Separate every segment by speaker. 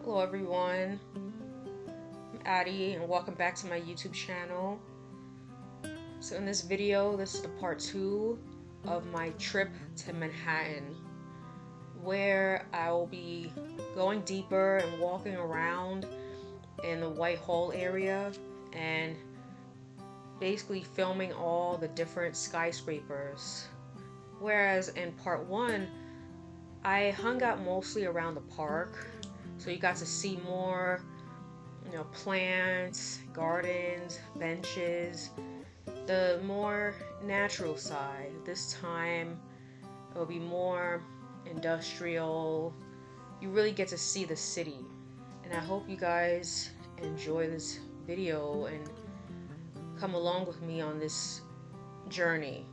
Speaker 1: Hello everyone, I'm Addie and welcome back to my YouTube channel. So in this video, this is the part 2 of my trip to Manhattan, where I will be going deeper and walking around in the Whitehall area and basically filming all the different skyscrapers. Whereas in part 1, I hung out mostly around the park, so you got to see more plants, gardens, benches, the more natural side. This time it'll be more industrial. You really get to see the city. And I hope you guys enjoy this video and come along with me on this journey.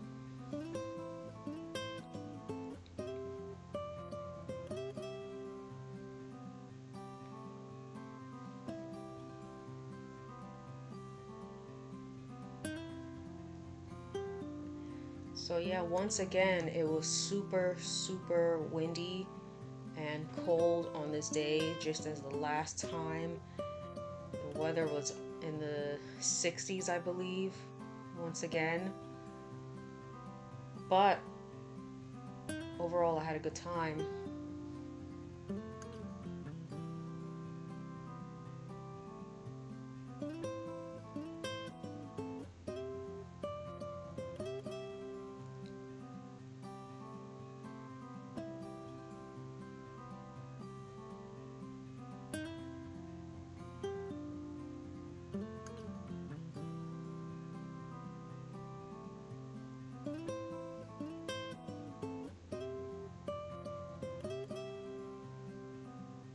Speaker 1: So yeah, once again, it was super windy and cold on this day, just as the last time. The weather was in the 60s, I believe, once again. But overall, I had a good time.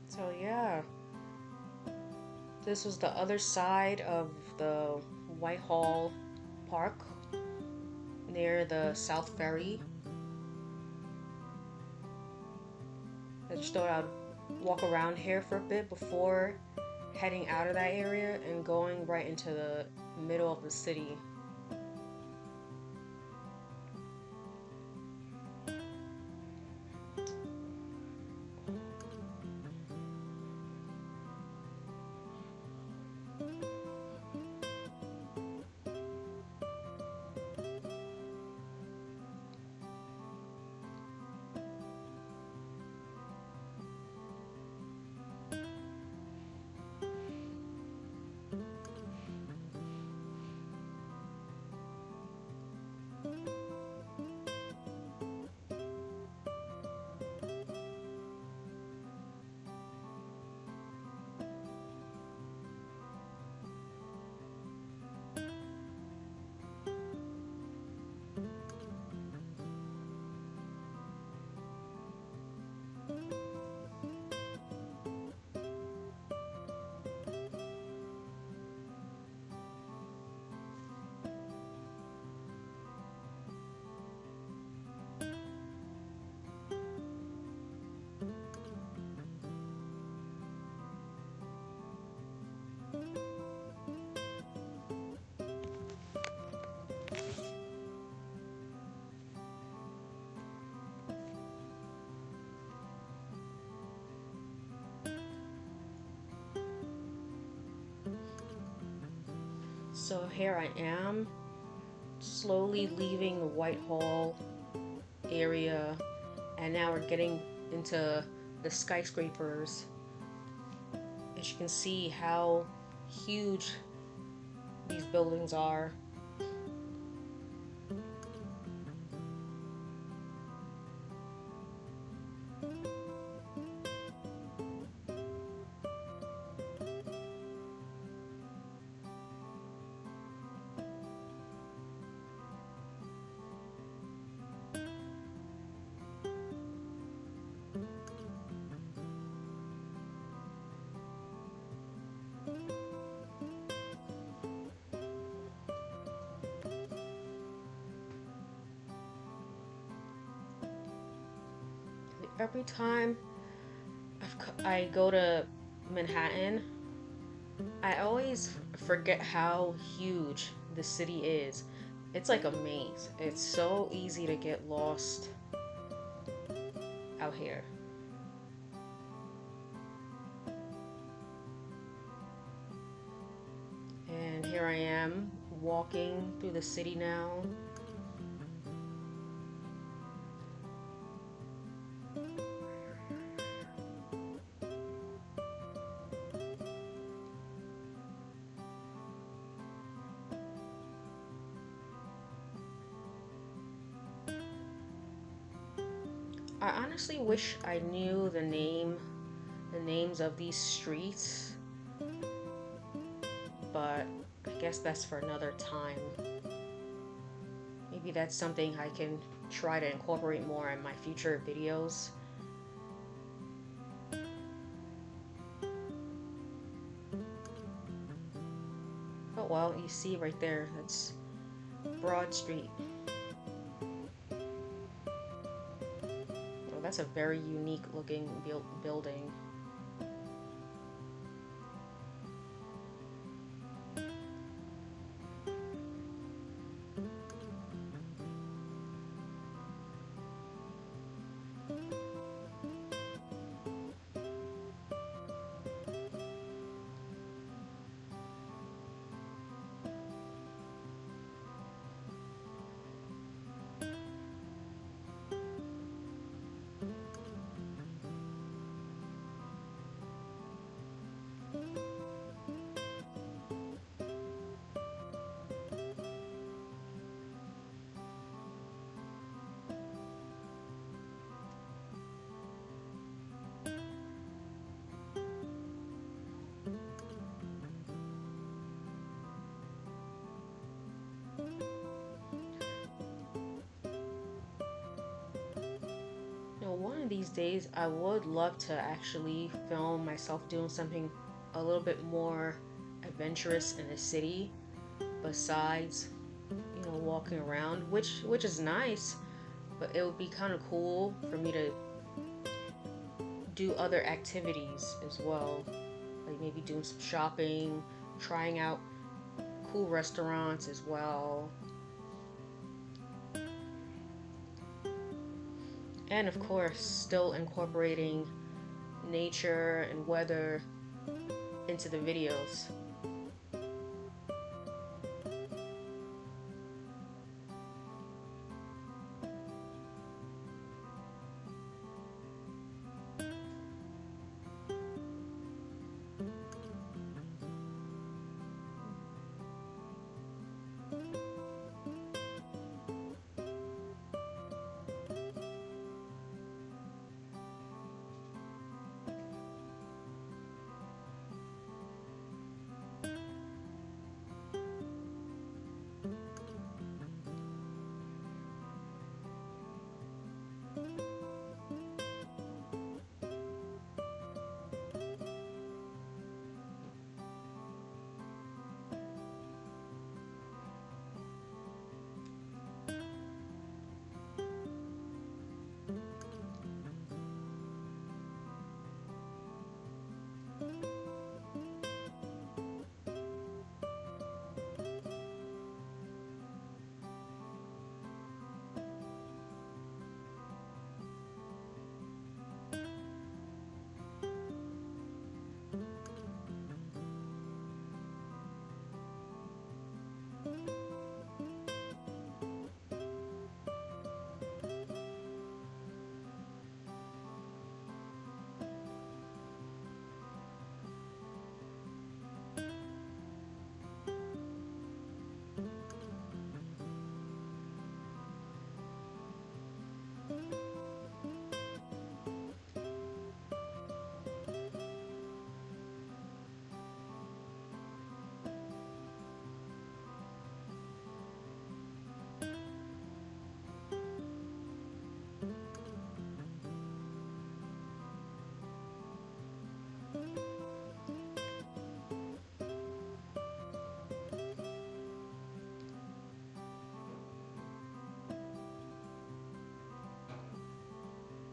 Speaker 1: So yeah, this was the other side of the Whitehall Park near the South Ferry. I just thought I'd walk around here for a bit before heading out of that area and going right into the middle of the city. So here I am, slowly leaving the Whitehall area, and now we're getting into the skyscrapers. As you can see how huge these buildings are. Every time I go to Manhattan, I always forget how huge the city is. It's like a maze. It's so easy to get lost out here. And here I am walking through the city now. I honestly wish I knew the names of these streets, but I guess that's for another time. Maybe that's something I can try to incorporate more in my future videos. Oh well, you see right there, that's Broad Street. Oh, that's a very unique looking building. One of these days, I would love to actually film myself doing something a little bit more adventurous in the city, besides, walking around, which is nice, but it would be kind of cool for me to do other activities as well, like maybe doing some shopping, trying out cool restaurants as well. And of course, still incorporating nature and weather into the videos.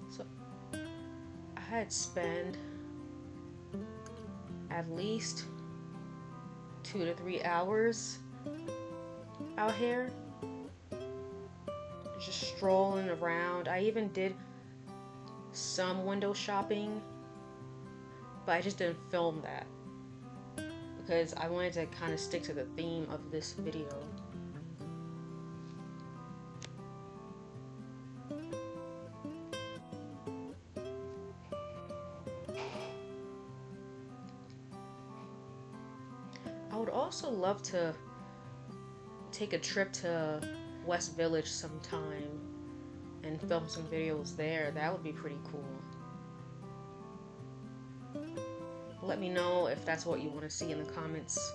Speaker 1: So I'd spend at least 2 to 3 hours out here just strolling around. I even did some window shopping, but I just didn't film that because I wanted to kind of stick to the theme of this video. I would also love to take a trip to West Village sometime and film some videos there. That would be pretty cool. Let me know if that's what you want to see in the comments.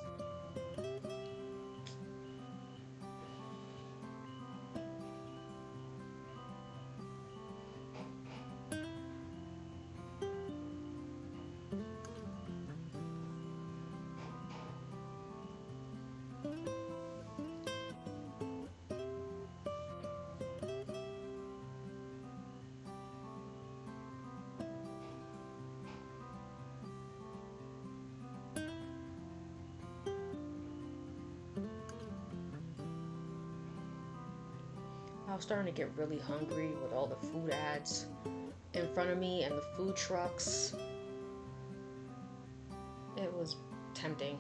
Speaker 1: I was starting to get really hungry with all the food ads in front of me and the food trucks. It was tempting.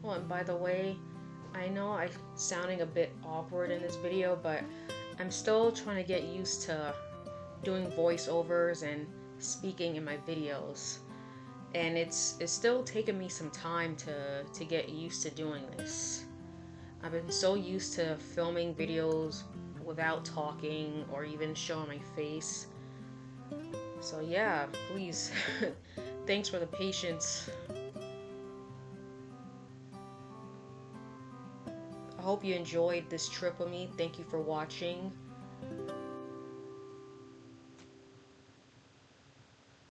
Speaker 1: Oh, and by the way, I know I'm sounding a bit awkward in this video, but I'm still trying to get used to doing voiceovers and speaking in my videos. And it's still taking me some time to get used to doing this. I've been so used to filming videos without talking or even showing my face. So yeah, please, thanks for the patience. I hope you enjoyed this trip with me. Thank you for watching.